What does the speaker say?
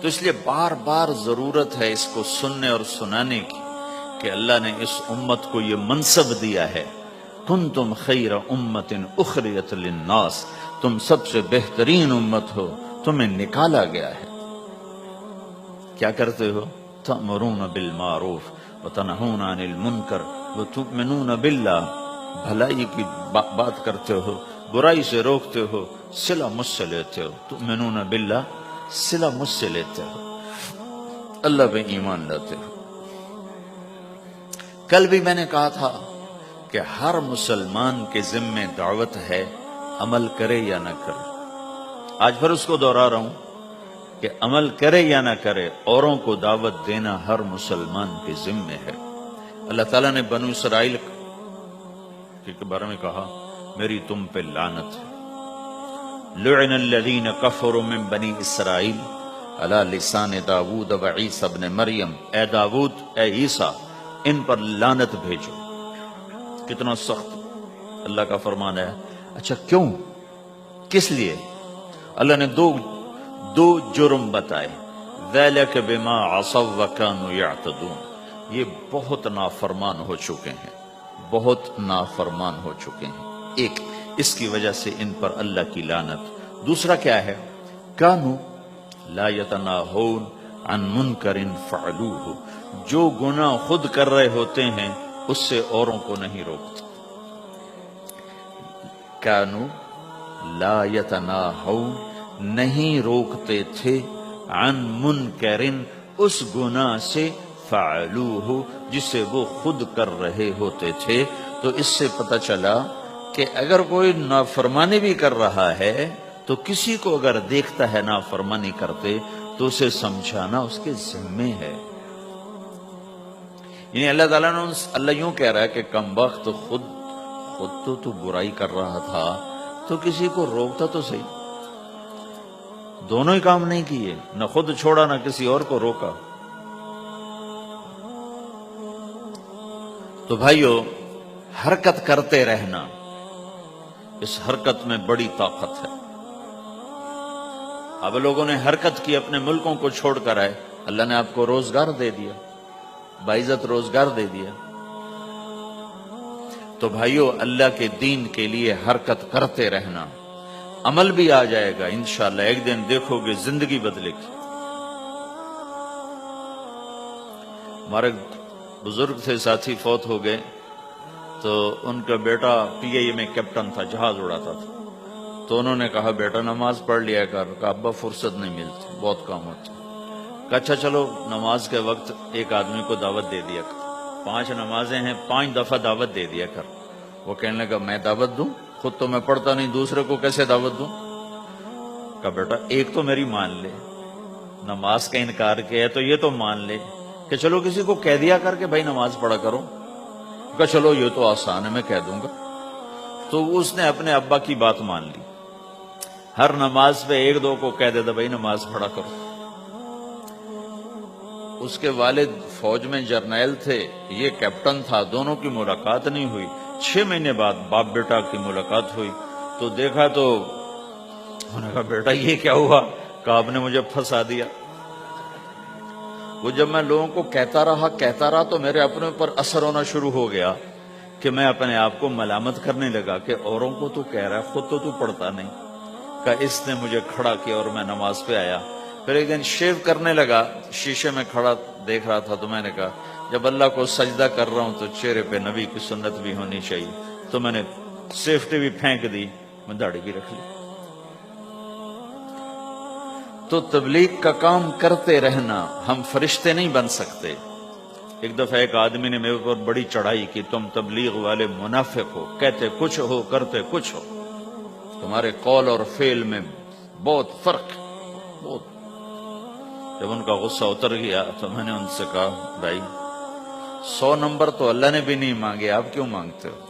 تو اس لیے بار بار ضرورت ہے اس کو سننے اور سنانے کی کہ اللہ نے اس امت کو یہ منصب دیا ہے، کنتم خیر امت اخرجت للناس، تم سب سے بہترین امت ہو، تمہیں نکالا گیا ہے۔ کیا کرتے ہو؟ تأمرون بالمعروف وتنہون عن المنکر وتؤمنون باللہ، بھلائی کی بات کرتے ہو، برائی سے روکتے ہو، صلہ مجھ سے لیتے ہو۔ تؤمنون باللہ، صلہ مجھ سے لیتے ہو، اللہ پہ ایمان لاتے ہو۔ کل بھی میں نے کہا تھا کہ ہر مسلمان کے ذمہ دعوت ہے، عمل کرے یا نہ کرے۔ آج پھر اس کو دوہرا رہا ہوں کہ عمل کرے یا نہ کرے، اوروں کو دعوت دینا ہر مسلمان کے ذمہ ہے۔ اللہ تعالیٰ نے بنو اسرائیل کے بارے میں کہا میری تم پہ لعنت ہے، لعن الذین کفروا من بنی اسرائیل علی لسان داود و عیسی ابن مریم، اے داود، اے عیسیٰ، ان پر لعنت بھیجو۔ کتنا سخت اللہ کا فرمان ہے۔ اچھا کیوں؟ کس لیے؟ اللہ نے دو جرم بتائے، ذَلِكَ بِمَا عَصَوْا وَكَانُوا يَعْتَدُونَ، یہ بہت نافرمان ہو چکے ہیں، بہت نافرمان ہو چکے ہیں۔ ایک اس کی وجہ سے ان پر اللہ کی لعنت۔ دوسرا کیا ہے؟ کانوا لا یتناہون عن منکر فعلوہ، جو گناہ خود کر رہے ہوتے ہیں اس سے اوروں کو نہیں روکتے۔ کانوا لا یتناہون، نہیں روکتے تھے، عن منکر، اس گناہ سے، فعلوہ، جسے وہ خود کر رہے ہوتے تھے۔ تو اس سے پتہ چلا کہ اگر کوئی نافرمانی بھی کر رہا ہے تو کسی کو اگر دیکھتا ہے نافرمانی کرتے تو اسے سمجھانا اس کے ذمے ہے۔ یعنی اللہ تعالیٰ نے اللہ یوں کہہ رہا ہے کہ کم وقت خود تو برائی کر رہا تھا تو کسی کو روکتا تو صحیح۔ دونوں ہی کام نہیں کیے، نہ خود چھوڑا نہ کسی اور کو روکا۔ تو بھائیو، حرکت کرتے رہنا، اس حرکت میں بڑی طاقت ہے۔ اب لوگوں نے حرکت کی، اپنے ملکوں کو چھوڑ کر آئے، اللہ نے آپ کو روزگار دے دیا، باعزت روزگار دے دیا۔ تو بھائیو، اللہ کے دین کے لیے حرکت کرتے رہنا، عمل بھی آ جائے گا انشاءاللہ، ایک دن دیکھو گے زندگی بدلے گی۔ ہمارے بزرگ تھے، ساتھی فوت ہو گئے، تو ان کا بیٹا پی آئی اے میں کیپٹن تھا، جہاز اڑاتا تھا۔ تو انہوں نے کہا بیٹا نماز پڑھ لیا کر۔ کہا ابا فرصت نہیں ملتی، بہت کام ہوتا۔ کہا اچھا چلو نماز کے وقت ایک آدمی کو دعوت دے دیا کر، 5 نمازیں ہیں، 5 دفعہ دعوت دے دیا کر۔ وہ کہنے لگا میں دعوت دوں؟ خود تو میں پڑھتا نہیں، دوسرے کو کیسے دعوت دوں؟ کہا بیٹا ایک تو میری مان لے، نماز کا انکار کیا ہے تو یہ تو مان لے کہ چلو کسی کو کہہ دیا کر کے بھائی نماز پڑھا کرو۔ کہا چلو یہ تو آسان ہے، میں کہہ دوں گا۔ تو اس نے اپنے ابا کی بات مان لی، ہر نماز پہ 1-2 کو کہہ دیتا بھائی نماز پڑھا کرو۔ اس کے والد فوج میں جرنیل تھے، یہ کیپٹن تھا، دونوں کی ملاقات نہیں ہوئی۔ 6 مہینے بعد باپ بیٹا کی ملاقات ہوئی تو دیکھا تو انہوں نے کہا بیٹا یہ کیا ہوا؟ کہا آپ نے مجھے پھنسا دیا۔ وہ جب میں لوگوں کو کہتا رہا تو میرے اپنے اوپر اثر ہونا شروع ہو گیا کہ میں اپنے آپ کو ملامت کرنے لگا کہ اوروں کو تو کہہ رہا ہے، خود تو پڑھتا نہیں۔ کہا اس نے مجھے کھڑا کیا اور میں نماز پہ آیا۔ پھر ایک دن شیو کرنے لگا، شیشے میں کھڑا دیکھ رہا تھا، تو میں نے کہا جب اللہ کو سجدہ کر رہا ہوں تو چہرے پہ نبی کی سنت بھی ہونی چاہیے۔ تو میں نے سیفٹی بھی پھینک دی، میں داڑھی بھی رکھ لی۔ تو تبلیغ کا کام کرتے رہنا، ہم فرشتے نہیں بن سکتے۔ ایک دفعہ ایک آدمی نے میرے اوپر بڑی چڑھائی کی، تم تبلیغ والے منافق ہو، کہتے کچھ ہو کرتے کچھ ہو، تمہارے قول اور فعل میں بہت فرق ہے، بہت۔ جب ان کا غصہ اتر گیا تو میں نے ان سے کہا بھائی 100 نمبر تو اللہ نے بھی نہیں مانگے، آپ کیوں مانگتے ہو؟